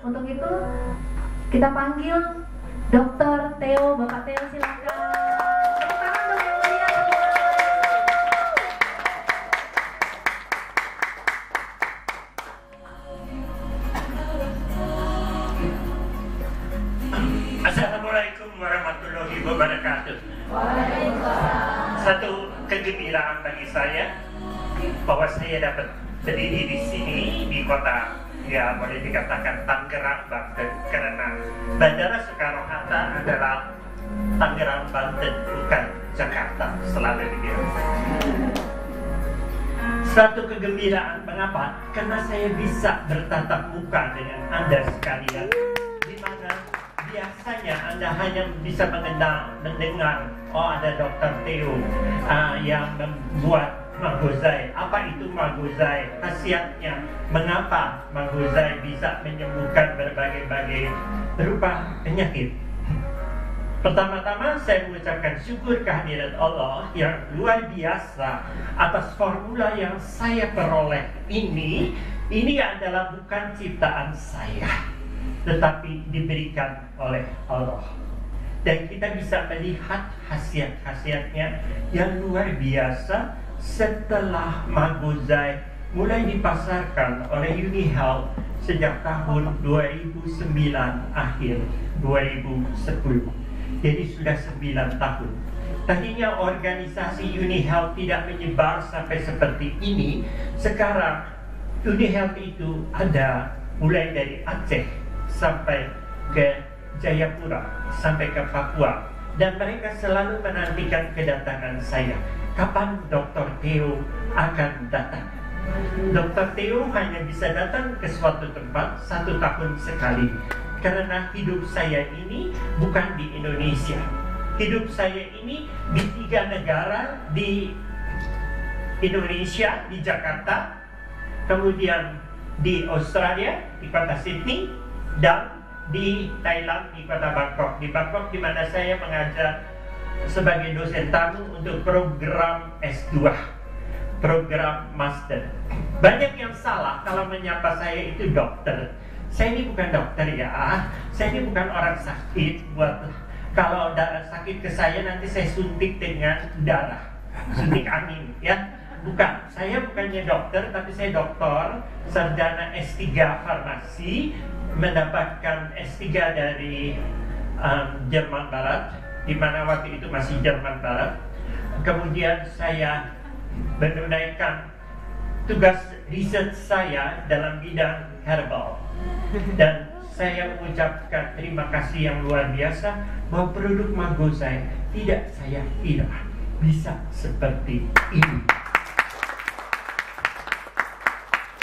Untuk itu kita panggil Dr. Theo, Bapak Theo silakan. Tepuk tangan dong yang meriah. Assalamualaikum warahmatullahi wabarakatuh. Satu kegembiraan bagi saya bahwa saya dapat berdiri di sini di kota, ya boleh dikatakan Tangerang, Banten, karena Bandara Soekarno-Hatta adalah Tangerang, Banten, bukan Jakarta, selalu dibilang. Satu kegembiraan, mengapa? Karena saya bisa bertatap muka dengan Anda sekalian, di mana biasanya Anda hanya bisa mendengar, oh ada Dr. Theo yang membuat Magozai. Apa itu Magozai? Khasiatnya, mengapa Magozai bisa menyembuhkan berbagai-bagai berupa penyakit? Pertama-tama saya mengucapkan syukur kehadirat Allah yang luar biasa atas formula yang saya peroleh ini. Ini adalah bukan ciptaan saya, tetapi diberikan oleh Allah. Dan kita bisa melihat khasiat-khasiatnya yang luar biasa setelah Magozai mulai dipasarkan oleh UniHealth sejak tahun 2009 akhir 2010. Jadi sudah 9 tahun. Tadinya organisasi UniHealth tidak menyebar sampai seperti ini. Sekarang UniHealth itu ada mulai dari Aceh sampai ke Jayapura, sampai ke Papua. Dan mereka selalu menantikan kedatangan saya. Kapan Dr. Theo akan datang? Dr. Theo hanya bisa datang ke suatu tempat 1 tahun sekali. Karena hidup saya ini bukan di Indonesia. Hidup saya ini di 3 negara, di Indonesia, di Jakarta, kemudian di Australia, di kota Sydney, dan di Thailand, di kota Bangkok. Di Bangkok di mana saya mengajar sebagai dosen tamu untuk program S2, program master. Banyak yang salah kalau menyapa saya itu dokter. Saya ini bukan dokter ya. Saya ini bukan orang sakit. Kalau darah sakit ke saya nanti saya suntik dengan darah, suntik angin ya. Bukan, saya bukannya dokter, tapi saya doktor, sarjana S3 farmasi, mendapatkan S3 dari Jerman Barat, di mana waktu itu masih Jerman Barat. Kemudian saya menunaikan tugas riset saya dalam bidang herbal. Dan saya mengucapkan terima kasih yang luar biasa bahwa produk Magozai tidak saya kira bisa seperti ini.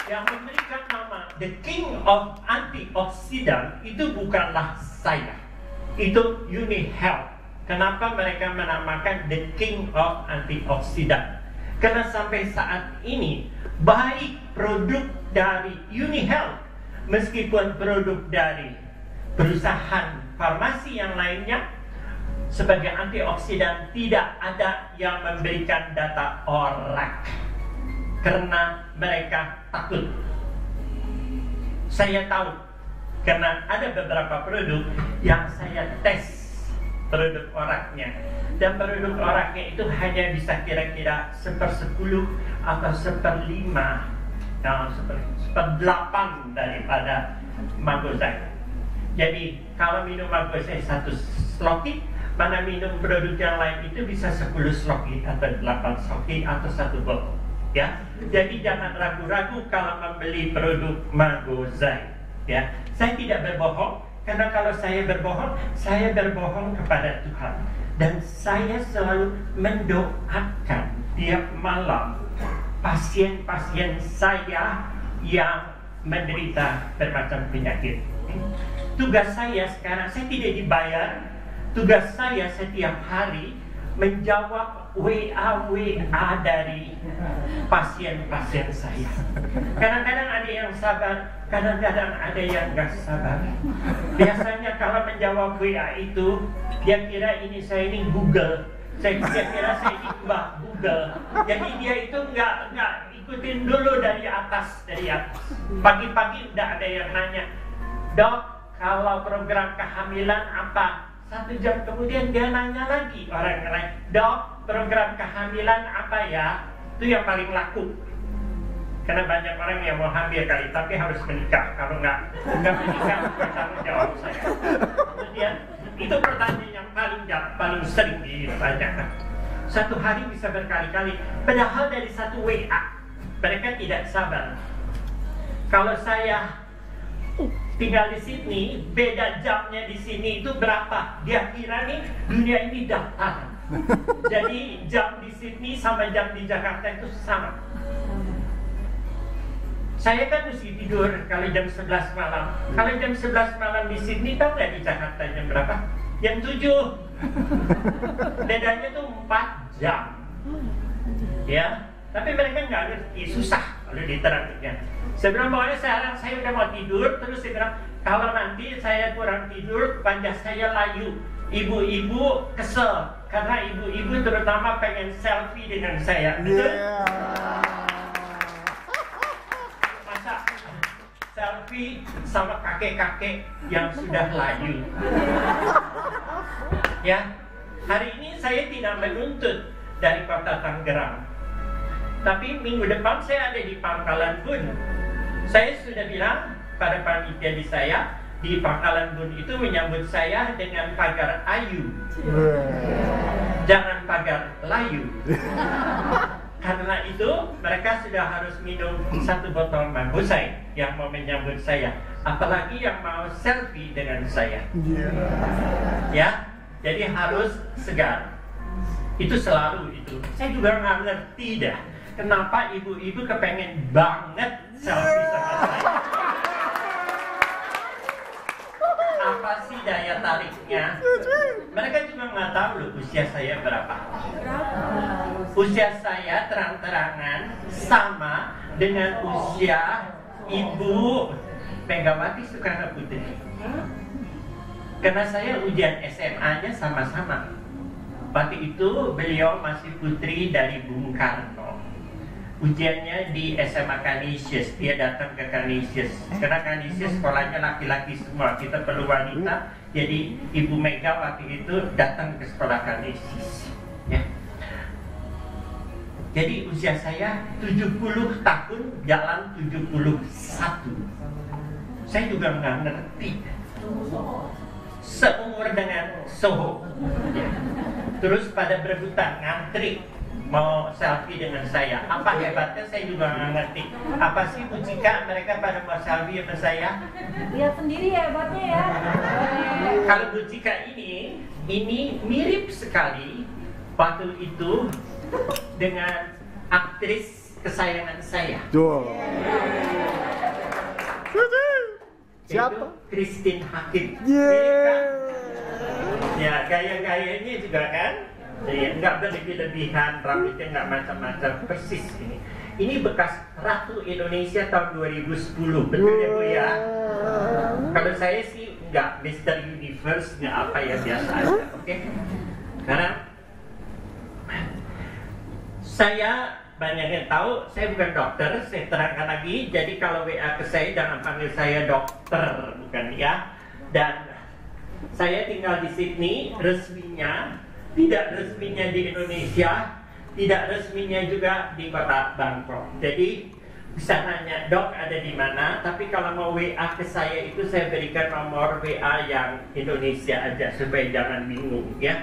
Yang memberikan nama The King of Antioxidant itu bukanlah saya, itu UniHealth. Kenapa mereka menamakan The King of Antioxidant? Karena sampai saat ini baik produk dari UniHealth meskipun produk dari perusahaan farmasi yang lainnya sebagai antioksidan tidak ada yang memberikan data ORAC karena mereka takut. Saya tahu karena ada beberapa produk yang saya tes produk ORAC-nya, dan produk ORAC-nya itu hanya bisa kira-kira 1/10 atau 1/5, seper-8 daripada Magozai. Jadi kalau minum Magozai 1 sloki, mana minum produk yang lain itu bisa 10 sloki atau 8 sloki atau 1 botol. Ya, jadi jangan ragu-ragu kalau membeli produk Magozai. Ya, saya tidak berbohong, karena kalau saya berbohong kepada Tuhan. Dan saya selalu mendoakan tiap malam pasien-pasien saya yang menderita bermacam penyakit. Tugas saya sekarang, saya tidak dibayar. Tugas saya setiap hari menjawab WA dari pasien-pasien saya. Kadang-kadang ada yang sabar, kadang-kadang ada yang gak sabar. Biasanya kalau menjawab WA itu, dia kira ini saya ini Google. Saya kira saya ini Mbak Google. Jadi dia itu nggak ikutin dulu dari atas. Pagi-pagi udah ada yang nanya, Dok, kalau program kehamilan apa? 1 jam kemudian dia nanya lagi orang lain, Dok, program kehamilan apa ya? Itu yang paling laku. Karena banyak orang yang mau hamil kali, tapi harus menikah. Kalau nggak menikah, bukan tanggung jawab saya. Kemudian, itu pertanyaan yang paling sering ditanyakan. Satu hari bisa berkali-kali, padahal dari satu WA. Mereka tidak sabar. Kalau saya tinggal di Sydney, beda jamnya di sini itu berapa? Dia kira nih dunia ini datar. Jadi jam di Sydney sama jam di Jakarta itu sama. Saya kan mesti tidur kalau jam 11 malam. Kalau jam 11 malam di Sydney, tahu nggak di Jakarta jam berapa? Jam 7. Bedanya tuh 4 jam. Ya, tapi mereka nggak ngerti, susah kalau diterangkan. Saya bilang pokoknya sekarang saya udah mau tidur, terus saya bilang kalau nanti saya kurang tidur, wajah saya layu. Ibu-ibu kesel karena ibu-ibu terutama pengen selfie dengan saya. Betul? Masa selfie sama kakek-kakek yang sudah layu. Ya, hari ini saya tidak menuntut dari kota Tangerang. Tapi minggu depan saya ada di Pangkalan Bun. Saya sudah bilang pada panitia di Pangkalan Bun itu menyambut saya dengan pagar ayu. Jangan pagar layu. Karena itu mereka sudah harus minum 1 botol mangosai yang mau menyambut saya. Apalagi yang mau selfie dengan saya. Ya, jadi harus segar. Itu selalu itu. Saya juga nggak ngerti dah kenapa ibu-ibu kepengen banget selfie sama saya. Apa sih daya tariknya? Mereka juga nggak tahu loh usia saya berapa. Usia saya terang-terangan sama dengan usia Ibu Megawati Soekarno Putri. Karena saya ujian SMA-nya sama-sama. Waktu itu beliau masih putri dari Bung Karno. Ujiannya di SMA Canisius, dia datang ke Canisius. Karena Canisius sekolahnya laki-laki semua, kita perlu wanita. Jadi Ibu Mega waktu itu datang ke sekolah Canisius. Ya. Jadi usia saya 70 tahun, jalan 71. Saya juga nggak ngerti. Seumur dengan Soho. Ya. Terus pada berebutan ngantri mau selfie dengan saya. Apa hebatnya saya juga nggak ngerti. Apa sih Bu Cika mereka pada mau selfie sama saya? Lihat sendiri ya hebatnya ya. Kalau Bu Cika ini mirip sekali waktu itu dengan aktris kesayangan saya. Siapa? Itu Christine Hakim. Ya, gaya-gayanya juga kan. Jadi nggak berlebih-lebihan, rambutnya nggak macam-macam, persis ini. Ini bekas Ratu Indonesia tahun 2010, betul ya Bu ya? Kalau saya sih nggak Mr. Universe, nggak apa ya, biasa aja, oke? Karena saya banyak yang tahu, saya bukan dokter, saya terangkan lagi. Jadi kalau WA ke saya jangan panggil saya dokter, bukan ya. Dan saya tinggal di Sydney, resminya, tidak resminya di Indonesia, tidak resminya juga di kota Bangkok. Jadi bisa nanya, Dok ada di mana? Tapi kalau mau WA ke saya itu saya berikan nomor WA yang Indonesia aja supaya jangan bingung ya.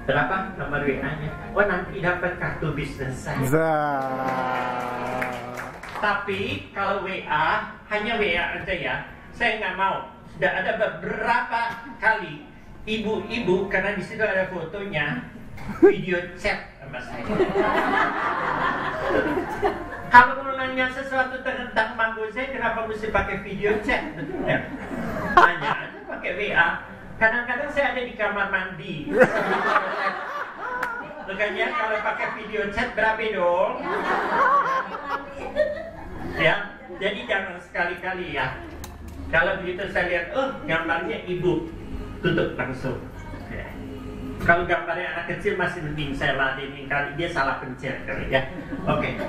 Berapa nomor WA-nya? Oh nanti dapat kartu bisnis saya. Tapi kalau WA hanya WA aja ya. Saya nggak mau. Sudah ada beberapa kali ibu-ibu karena di situ ada fotonya video chat sama saya. Kalau mau nanya sesuatu tentang manggo saya, kenapa mesti pakai video chat? Ya. Tanya aja pakai WA. Kadang-kadang saya ada di kamar mandi. Makanya kalau pakai video chat berapa dong? Ya, jadi jangan sekali-kali ya. Kalau begitu saya lihat, oh gambarnya ibu, tutup langsung. Ya. Kalau gambarnya anak kecil masih mending saya ladenin kali dia salah pencet kali ya. Oke.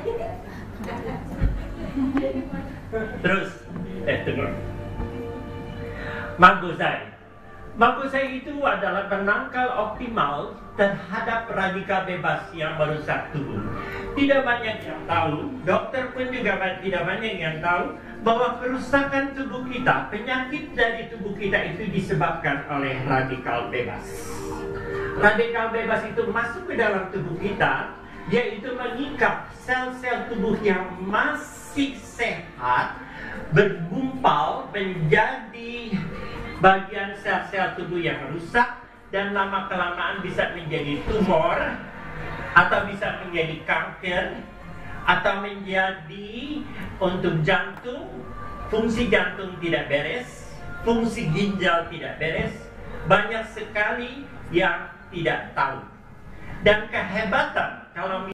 Terus Tengok. Magosai itu adalah penangkal optimal terhadap radikal bebas yang merusak tubuh. Tidak banyak yang tahu, dokter pun juga tidak banyak yang tahu bahwa kerusakan tubuh kita, penyakit dari tubuh kita itu disebabkan oleh radikal bebas. Radikal bebas itu masuk ke dalam tubuh kita, yaitu mengikat sel-sel tubuh yang masih sehat, bergumpal menjadi bagian sel-sel tubuh yang rusak, dan lama-kelamaan bisa menjadi tumor, atau bisa menjadi kanker, atau menjadi untuk jantung, fungsi jantung tidak beres, fungsi ginjal tidak beres, banyak sekali yang tidak tahu. Dan kehebatan kalau